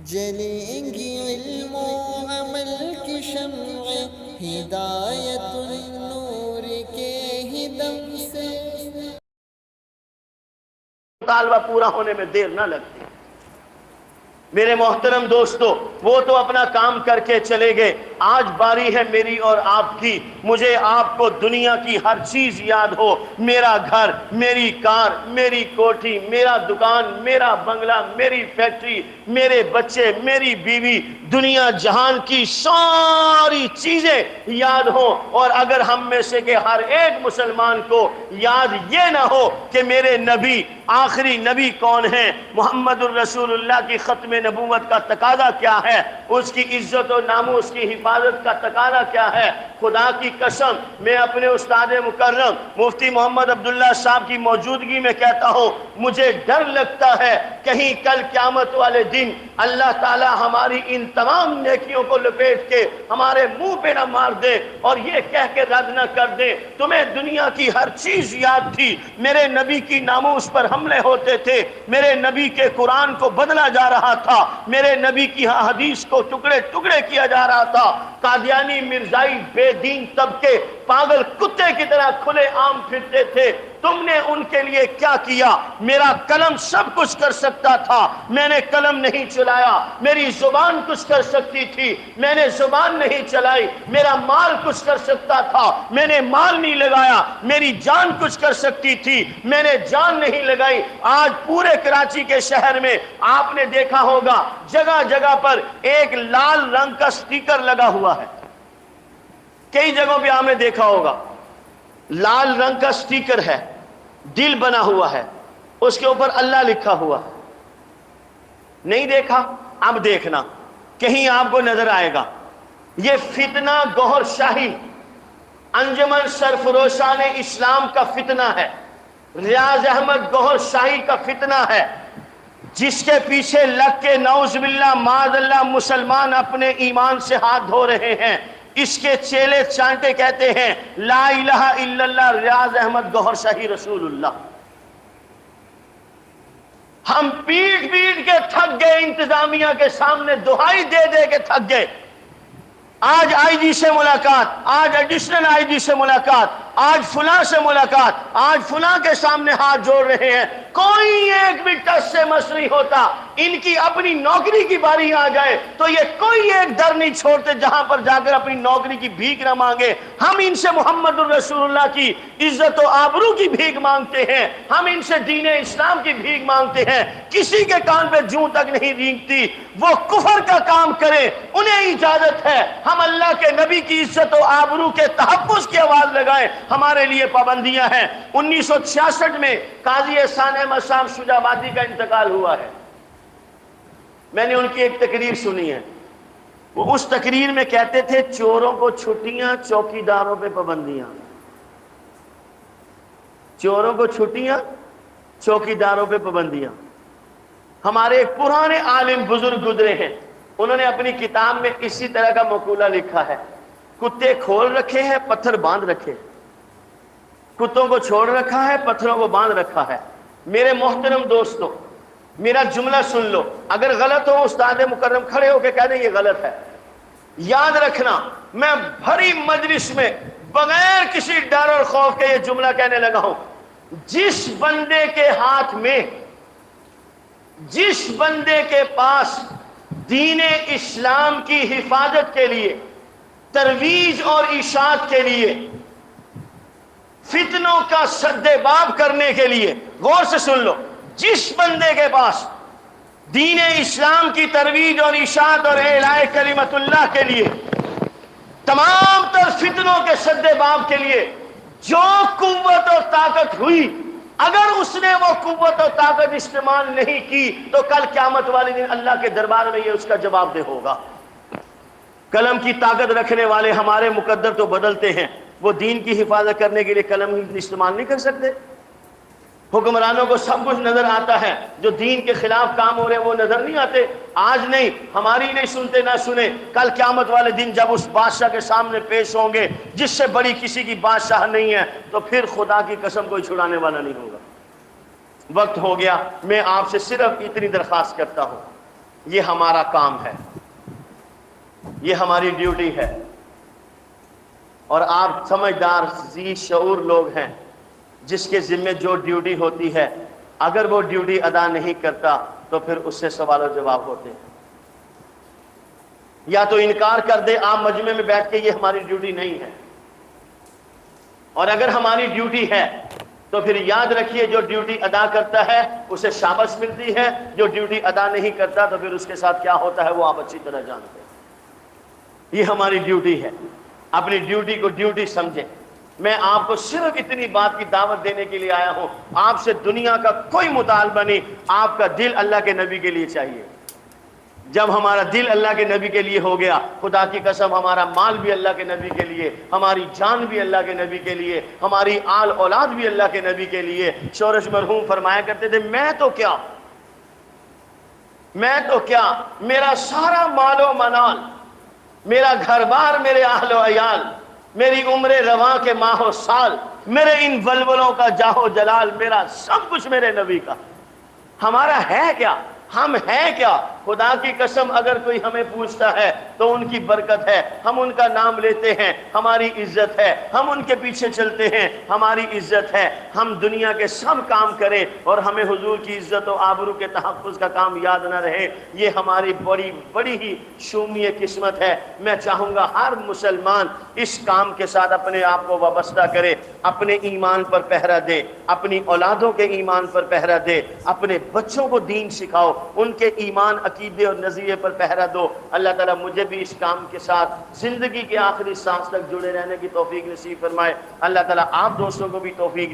جلیں گی علم و عمل کی شمع ہدایت النور کے ہی دم سے۔ مطالبہ پورا ہونے میں دیر نہ لگتی۔ میرے محترم دوستو، وہ تو اپنا کام کر کے چلے گئے، آج باری ہے میری اور آپ کی۔ مجھے آپ کو دنیا کی ہر چیز یاد ہو، میرا گھر، میری کار، میری کوٹھی، میرا دکان، میرا بنگلہ، میری فیکٹری، میرے بچے، میری بیوی، دنیا جہان کی ساری چیزیں یاد ہوں، اور اگر ہم میں سے کہ ہر ایک مسلمان کو یاد یہ نہ ہو کہ میرے نبی، آخری نبی کون ہیں، محمد الرسول اللہ کی ختم نبوت کا تقاضا کیا ہے، اس کی عزت و ناموس کی حفاظت کا تقاضا کیا ہے، خدا کی قسم میں اپنے استاد مکرم مفتی محمد عبداللہ صاحب کی موجودگی میں کہتا ہوں، مجھے ڈر لگتا ہے کہیں کل قیامت والے دن اللہ تعالی ہماری ان تمام نیکیوں کو لپیٹ کے ہمارے منہ پہ نہ مار دے اور یہ کہہ کے رد نہ کر دے تمہیں دنیا کی ہر چیز یاد تھی، میرے نبی کی ناموس پر حملے ہوتے تھے، میرے نبی کے قرآن کو بدلا جا رہا تھا، میرے نبی کی حدیث کو ٹکڑے ٹکڑے کیا جا رہا تھا، قادیانی، مرزائی، بے دین طبقے پاگل کتے کی طرح کھلے عام پھرتے تھے، تم نے ان کے لیے کیا کیا؟ میرا قلم سب کچھ کر سکتا تھا، میں نے قلم نہیں چلایا، میری زبان کچھ کر سکتی تھی، میں نے زبان نہیں چلائی، میرا مال کچھ کر سکتا تھا، میں نے مال نہیں لگایا، میری جان کچھ کر سکتی تھی، میں نے جان نہیں لگائی۔ آج پورے کراچی کے شہر میں آپ نے دیکھا ہوگا جگہ جگہ پر ایک لال رنگ کا سٹیکر لگا ہوا ہے، کئی جگہوں پہ آپ نے دیکھا ہوگا لال رنگ کا سٹیکر ہے، دل بنا ہوا ہے، اس کے اوپر اللہ لکھا ہوا ہے۔ نہیں دیکھا؟ اب دیکھنا، کہیں آپ کو نظر آئے گا۔ یہ فتنہ گوھر شاہی انجمن سرفروشان اسلام کا فتنہ ہے، ریاض احمد گوھر شاہی کا فتنہ ہے، جس کے پیچھے لگ کے نعوذ باللہ معاذ اللہ مسلمان اپنے ایمان سے ہاتھ دھو رہے ہیں۔ اس کے چیلے چانٹے کہتے ہیں لا الہ الا اللہ ریاض احمد گوھر شاہی رسول اللہ۔ ہم پیٹ پیٹ کے تھک گئے، انتظامیہ کے سامنے دہائی دے دے کے تھک گئے۔ آج آئی جی سے ملاقات، آج ایڈیشنل آئی جی سے ملاقات، آج فلاں سے ملاقات، آج فلاں کے سامنے ہاتھ جوڑ رہے ہیں، کوئی ایک بھی ٹچ سے مس نہیں ہوتا۔ ان کی اپنی نوکری کی باری آ جائے تو یہ کوئی ایک در نہیں چھوڑتے جہاں پر جا کر اپنی نوکری کی بھیک نہ مانگے۔ ہم ان سے محمد الرسول اللہ کی عزت و آبرو کی بھیک مانگتے ہیں، ہم ان سے دین اسلام کی بھیک مانگتے ہیں، کسی کے کان پہ جوں تک نہیں رینگتی۔ وہ کفر کا کام کریں، انہیں اجازت ہے، ہم اللہ کے نبی کی عزت و آبرو کے تحفظ کی آواز لگائیں، ہمارے لیے پابندیاں ہیں۔ 1966 میں قاضی احسان احمد صاحب شجاعبادی کا انتقال ہوا ہے، میں نے ان کی ایک تقریر سنی ہے، وہ اس تقریر میں کہتے تھے چوروں کو چھٹیاں، چوکیداروں پہ پابندیاں، چوروں کو چھٹیاں، چوکیداروں پہ پابندیاں۔ ہمارے ایک پرانے عالم بزرگ گزرے ہیں، انہوں نے اپنی کتاب میں اسی طرح کا مقولہ لکھا ہے، کتے کھول رکھے ہیں، پتھر باندھ رکھے، کتوں کو چھوڑ رکھا ہے، پتھروں کو باندھ رکھا ہے۔ میرے محترم دوستو، میرا جملہ سن لو، اگر غلط ہو استاد مکرم کھڑے ہو کے کہہ دیں یہ غلط ہے۔ یاد رکھنا، میں بھری مجلس میں بغیر کسی ڈر اور خوف کے یہ جملہ کہنے لگا ہوں، جس بندے کے ہاتھ میں، جس بندے کے پاس دین اسلام کی حفاظت کے لیے، ترویج اور اشاعت کے لیے، فتنوں کا سد باب کرنے کے لیے، غور سے سن لو، جس بندے کے پاس دین اسلام کی ترویج اور اشاعت اور اعلاء کلمت اللہ کے لیے، تمام تر فتنوں کے سد باب کے لیے جو قوت اور طاقت ہوئی، اگر اس نے وہ قوت اور طاقت استعمال نہیں کی تو کل قیامت والے دن اللہ کے دربار میں یہ اس کا جواب دہ ہوگا۔ قلم کی طاقت رکھنے والے ہمارے مقدر تو بدلتے ہیں، وہ دین کی حفاظت کرنے کے لیے قلم استعمال نہیں کر سکتے۔ حکمرانوں کو سب کچھ نظر آتا ہے، جو دین کے خلاف کام ہو رہے ہیں وہ نظر نہیں آتے۔ آج نہیں، ہماری نہیں سنتے نہ سنیں، کل قیامت والے دن جب اس بادشاہ کے سامنے پیش ہوں گے جس سے بڑی کسی کی بادشاہ نہیں ہے، تو پھر خدا کی قسم کوئی چھڑانے والا نہیں ہوگا۔ وقت ہو گیا، میں آپ سے صرف اتنی درخواست کرتا ہوں، یہ ہمارا کام ہے، یہ ہماری ڈیوٹی ہے، اور آپ سمجھدار ذی شعور لوگ ہیں، جس کے ذمے جو ڈیوٹی ہوتی ہے اگر وہ ڈیوٹی ادا نہیں کرتا تو پھر اس سے سوال و جواب ہوتے ہیں، یا تو انکار کر دے آپ مجمع میں بیٹھ کے یہ ہماری ڈیوٹی نہیں ہے، اور اگر ہماری ڈیوٹی ہے تو پھر یاد رکھیے جو ڈیوٹی ادا کرتا ہے اسے شاباش ملتی ہے، جو ڈیوٹی ادا نہیں کرتا تو پھر اس کے ساتھ کیا ہوتا ہے وہ آپ اچھی طرح جانتے ہیں۔ یہ ہماری ڈیوٹی ہے، اپنی ڈیوٹی کو ڈیوٹی سمجھیں۔ میں آپ کو صرف اتنی بات کی دعوت دینے کے لیے آیا ہوں، آپ سے دنیا کا کوئی مطالبہ نہیں، آپ کا دل اللہ کے نبی کے لیے چاہیے۔ جب ہمارا دل اللہ کے نبی کے لیے ہو گیا، خدا کی قسم ہمارا مال بھی اللہ کے نبی کے لیے، ہماری جان بھی اللہ کے نبی کے لیے، ہماری آل اولاد بھی اللہ کے نبی کے لیے۔ شورش مرحوم فرمایا کرتے تھے میں تو کیا، میرا سارا مال و منال، میرا گھر بار، میرے اہل و عیال، میری عمر رواں کے ماہ و سال، میرے ان ولولوں کا جاہ و جلال، میرا سب کچھ میرے نبی کا۔ ہمارا ہے کیا، ہم ہیں کیا؟ خدا کی قسم اگر کوئی ہمیں پوچھتا ہے تو ان کی برکت ہے، ہم ان کا نام لیتے ہیں، ہماری عزت ہے، ہم ان کے پیچھے چلتے ہیں، ہماری عزت ہے۔ ہم دنیا کے سب کام کریں اور ہمیں حضور کی عزت و آبرو کے تحفظ کا کام یاد نہ رہے، یہ ہماری بڑی بڑی ہی شومی قسمت ہے۔ میں چاہوں گا ہر مسلمان اس کام کے ساتھ اپنے آپ کو وابستہ کرے، اپنے ایمان پر پہرا دے، اپنی اولادوں کے ایمان پر پہرا دے، اپنے بچوں کو دین سکھاؤ، ان کے ایمان، عقیدے اور نظریے پر پہرا دو۔ اللہ تعالیٰ مجھے بھی اس کام کے ساتھ زندگی کے آخری سانس تک جڑے رہنے کی توفیق نصیب فرمائے۔ اللہ تعالیٰ آپ دوستوں کو بھی توفیق